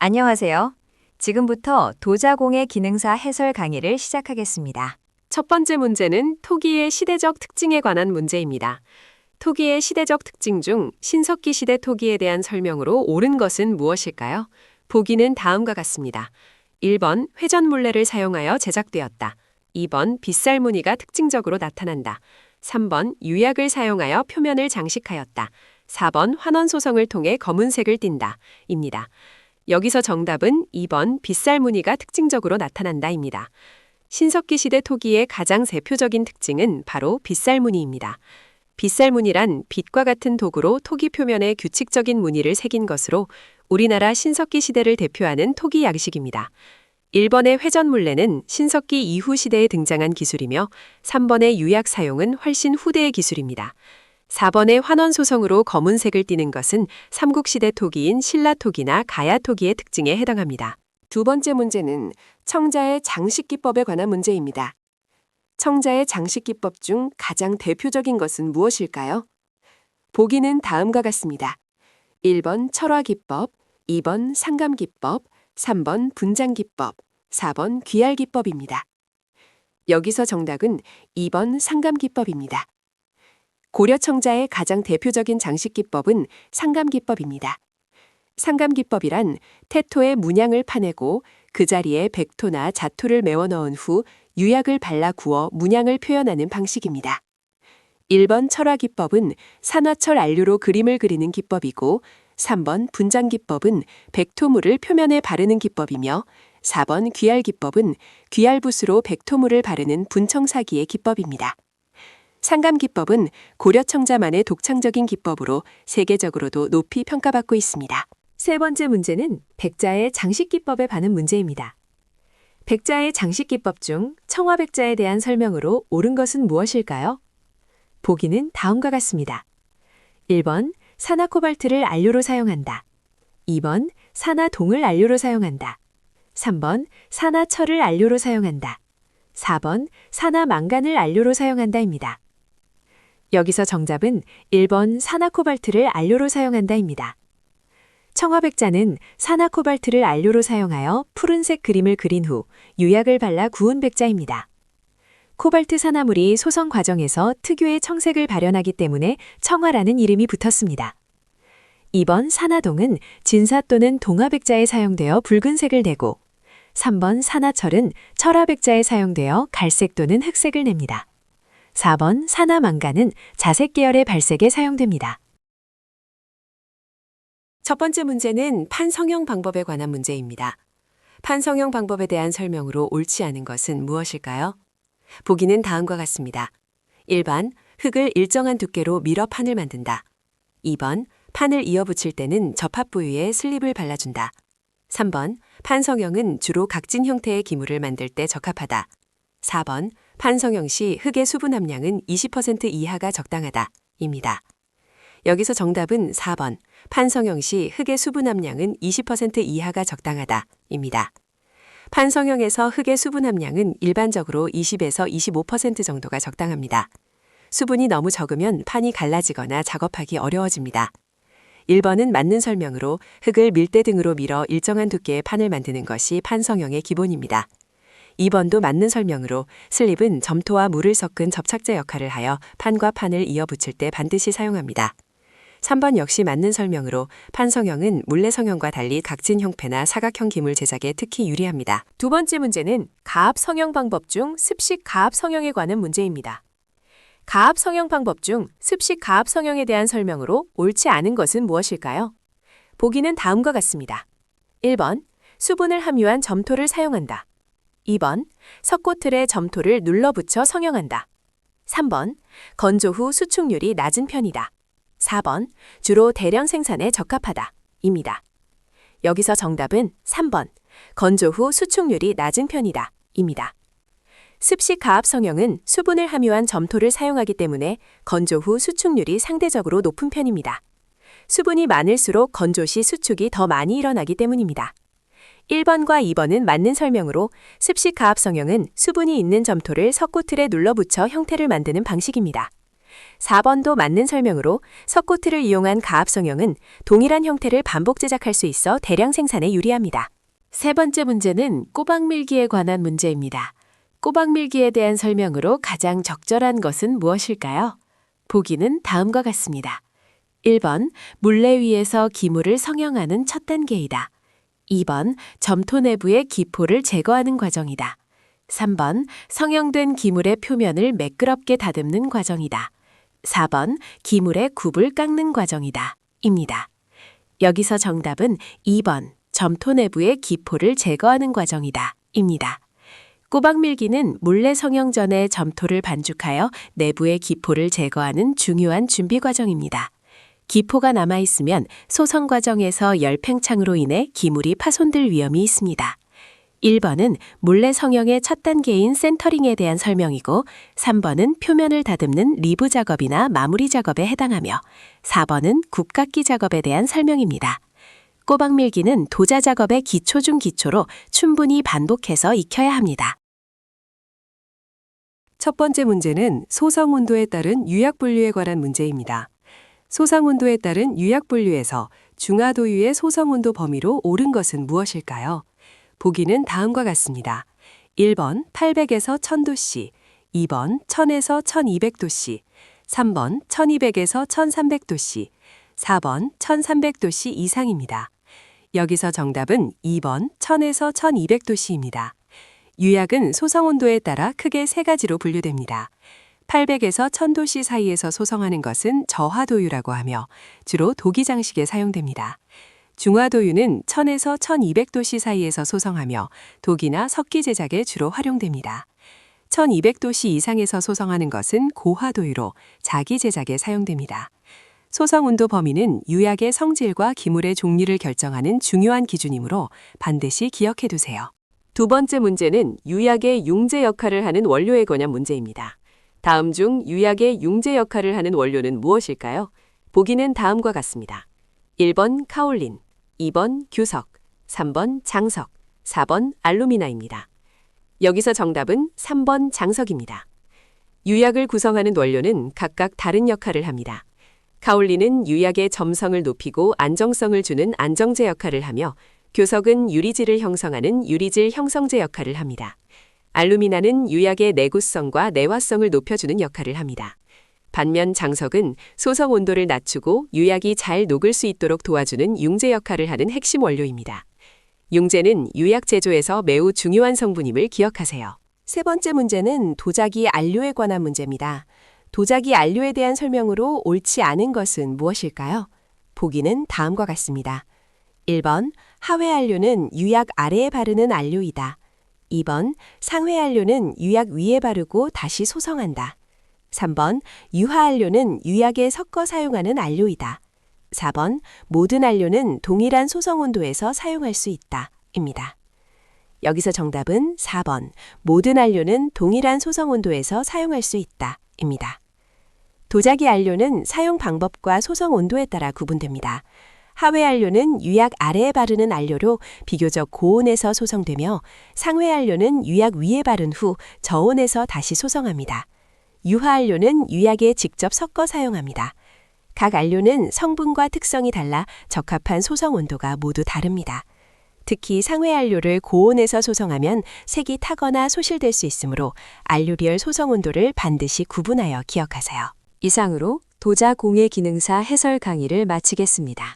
안녕하세요. 지금부터 도자공예 기능사 해설 강의를 시작하겠습니다. 첫 번째 문제는 토기의 시대적 특징에 관한 문제입니다. 토기의 시대적 특징 중 신석기 시대 토기에 대한 설명으로 옳은 것은 무엇일까요? 보기는 다음과 같습니다. 1번 회전물레를 사용하여 제작되었다. 2번 빗살 무늬가 특징적으로 나타난다. 3번 유약을 사용하여 표면을 장식하였다. 4번 환원 소성을 통해 검은색을 띈다. 입니다. 여기서 정답은 2번 빗살 무늬가 특징적으로 나타난다입니다. 신석기 시대 토기의 가장 대표적인 특징은 바로 빗살 무늬입니다. 빗살 무늬란 빗과 같은 도구로 토기 표면에 규칙적인 무늬를 새긴 것으로 우리나라 신석기 시대를 대표하는 토기 양식입니다. 1번의 회전물레는 신석기 이후 시대에 등장한 기술이며 3번의 유약 사용은 훨씬 후대의 기술입니다. 4번의 환원 소성으로 검은색을 띠는 것은 삼국시대 토기인 신라토기나 가야토기의 특징에 해당합니다. 두 번째 문제는 청자의 장식기법에 관한 문제입니다. 청자의 장식기법 중 가장 대표적인 것은 무엇일까요? 보기는 다음과 같습니다. 1번 철화기법, 2번 상감기법, 3번 분장기법, 4번 귀얄기법입니다. 여기서 정답은 2번 상감기법입니다. 고려 청자의 가장 대표적인 장식기법은 상감기법입니다. 상감기법이란 태토에 문양을 파내고 그 자리에 백토나 자토를 메워 넣은 후 유약을 발라 구워 문양을 표현하는 방식입니다. 1번 철화기법은 산화철 안료로 그림을 그리는 기법이고 3번 분장기법은 백토물을 표면에 바르는 기법이며 4번 귀얄기법은 귀얄붓으로 백토물을 바르는 분청사기의 기법입니다. 상감기법은 고려 청자만의 독창적인 기법으로 세계적으로도 높이 평가받고 있습니다. 세 번째 문제는 백자의 장식기법에 관한 문제입니다. 백자의 장식기법 중 청화백자에 대한 설명으로 옳은 것은 무엇일까요? 보기는 다음과 같습니다. 1번 산화코발트를 안료로 사용한다. 2번 산화동을 안료로 사용한다. 3번 산화철을 안료로 사용한다. 4번 산화망간을 안료로 사용한다입니다. 여기서 정답은 1번 산화코발트를 안료로 사용한다입니다. 청화백자는 산화코발트를 안료로 사용하여 푸른색 그림을 그린 후 유약을 발라 구운 백자입니다. 코발트 산화물이 소성 과정에서 특유의 청색을 발현하기 때문에 청화라는 이름이 붙었습니다. 2번 산화동은 진사 또는 동화백자에 사용되어 붉은색을 내고 3번 산화철은 철화백자에 사용되어 갈색 또는 흑색을 냅니다. 4번 산화망간은 자색 계열의 발색에 사용됩니다. 첫 번째 문제는 판성형 방법에 관한 문제입니다. 판성형 방법에 대한 설명으로 옳지 않은 것은 무엇일까요? 보기는 다음과 같습니다. 1번 흙을 일정한 두께로 밀어 판을 만든다. 2번 판을 이어붙일 때는 접합 부위에 슬립을 발라준다. 3번 판성형은 주로 각진 형태의 기물을 만들 때 적합하다. 4번 판성형 시 흙의 수분 함량은 20% 이하가 적당하다. 입니다. 여기서 정답은 4번 판성형 시 흙의 수분 함량은 20% 이하가 적당하다. 입니다. 판성형에서 흙의 수분 함량은 일반적으로 20에서 25% 정도가 적당합니다. 수분이 너무 적으면 판이 갈라지거나 작업하기 어려워집니다. 1번은 맞는 설명으로 흙을 밀대 등으로 밀어 일정한 두께의 판을 만드는 것이 판성형의 기본입니다. 2번도 맞는 설명으로 슬립은 점토와 물을 섞은 접착제 역할을 하여 판과 판을 이어붙일 때 반드시 사용합니다. 3번 역시 맞는 설명으로 판성형은 물레성형과 달리 각진 형태나 사각형 기물 제작에 특히 유리합니다. 두 번째 문제는 가압 성형 방법 중 습식 가압 성형에 관한 문제입니다. 가압 성형 방법 중 습식 가압 성형에 대한 설명으로 옳지 않은 것은 무엇일까요? 보기는 다음과 같습니다. 1번 수분을 함유한 점토를 사용한다. 2번 석고틀에 점토를 눌러붙여 성형한다. 3번 건조 후 수축률이 낮은 편이다. 4번 주로 대량 생산에 적합하다. 입니다. 여기서 정답은 3번 건조 후 수축률이 낮은 편이다. 입니다. 습식 가압 성형은 수분을 함유한 점토를 사용하기 때문에 건조 후 수축률이 상대적으로 높은 편입니다. 수분이 많을수록 건조 시 수축이 더 많이 일어나기 때문입니다. 1번과 2번은 맞는 설명으로 습식 가압 성형은 수분이 있는 점토를 석고틀에 눌러붙여 형태를 만드는 방식입니다. 4번도 맞는 설명으로 석고트를 이용한 가압성형은 동일한 형태를 반복 제작할 수 있어 대량 생산에 유리합니다. 세 번째 문제는 꼬박밀기에 관한 문제입니다. 꼬박밀기에 대한 설명으로 가장 적절한 것은 무엇일까요? 보기는 다음과 같습니다. 1번, 물레 위에서 기물을 성형하는 첫 단계이다. 2번, 점토 내부의 기포를 제거하는 과정이다. 3번, 성형된 기물의 표면을 매끄럽게 다듬는 과정이다. 4번, 기물의 굽을 깎는 과정이다. 입니다. 여기서 정답은 2번, 점토 내부의 기포를 제거하는 과정이다. 입니다. 꼬박밀기는 물레 성형 전에 점토를 반죽하여 내부의 기포를 제거하는 중요한 준비 과정입니다. 기포가 남아있으면 소성 과정에서 열팽창으로 인해 기물이 파손될 위험이 있습니다. 1번은 물레 성형의 첫 단계인 센터링에 대한 설명이고 3번은 표면을 다듬는 리브 작업이나 마무리 작업에 해당하며 4번은 굽깎기 작업에 대한 설명입니다. 꼬박밀기는 도자 작업의 기초 중 기초로 충분히 반복해서 익혀야 합니다. 첫 번째 문제는 소성 온도에 따른 유약 분류에 관한 문제입니다. 소성 온도에 따른 유약 분류에서 중하도유의 소성 온도 범위로 옳은 것은 무엇일까요? 보기는 다음과 같습니다. 1번 800에서 1000도씨, 2번 1000에서 1200도씨, 3번 1200에서 1300도씨, 4번 1300도씨 이상입니다. 여기서 정답은 2번 1000에서 1200도씨입니다. 유약은 소성 온도에 따라 크게 세 가지로 분류됩니다. 800에서 1000도씨 사이에서 소성하는 것은 저하도유라고 하며 주로 도기 장식에 사용됩니다. 중하도유는 1000에서 1200도씨 사이에서 소성하며 도기나 석기 제작에 주로 활용됩니다. 1200도씨 이상에서 소성하는 것은 고하도유로 자기 제작에 사용됩니다. 소성 온도 범위는 유약의 성질과 기물의 종류를 결정하는 중요한 기준이므로 반드시 기억해 두세요. 두 번째 문제는 유약의 융제 역할을 하는 원료에 관한 문제입니다. 다음 중 유약의 융제 역할을 하는 원료는 무엇일까요? 보기는 다음과 같습니다. 1번 카올린, 2번 규석, 3번 장석, 4번 알루미나입니다. 여기서 정답은 3번 장석입니다. 유약을 구성하는 원료는 각각 다른 역할을 합니다. 카올린은 유약의 점성을 높이고 안정성을 주는 안정제 역할을 하며 교석은 유리질을 형성하는 유리질 형성제 역할을 합니다. 알루미나는 유약의 내구성과 내화성을 높여주는 역할을 합니다. 반면 장석은 소성 온도를 낮추고 유약이 잘 녹을 수 있도록 도와주는 융제 역할을 하는 핵심 원료입니다. 융제는 유약 제조에서 매우 중요한 성분임을 기억하세요. 세 번째 문제는 도자기 안료에 관한 문제입니다. 도자기 안료에 대한 설명으로 옳지 않은 것은 무엇일까요? 보기는 다음과 같습니다. 1번 하회 안료는 유약 아래에 바르는 안료이다. 2번 상회 안료는 유약 위에 바르고 다시 소성한다. 3번 유화 안료는 유약에 섞어 사용하는 안료이다. 4번 모든 안료는 동일한 소성 온도에서 사용할 수 있다. 입니다. 여기서 정답은 4번 모든 안료는 동일한 소성 온도에서 사용할 수 있다. 입니다. 도자기 안료는 사용 방법과 소성 온도에 따라 구분됩니다. 하회 안료는 유약 아래에 바르는 안료로 비교적 고온에서 소성되며 상회 안료는 유약 위에 바른 후 저온에서 다시 소성합니다. 유화 안료는 유약에 직접 섞어 사용합니다. 각 안료는 성분과 특성이 달라 적합한 소성 온도가 모두 다릅니다. 특히 상회 안료를 고온에서 소성하면 색이 타거나 소실될 수 있으므로 안료별 소성 온도를 반드시 구분하여 기억하세요. 이상으로 도자공예 기능사 해설 강의를 마치겠습니다.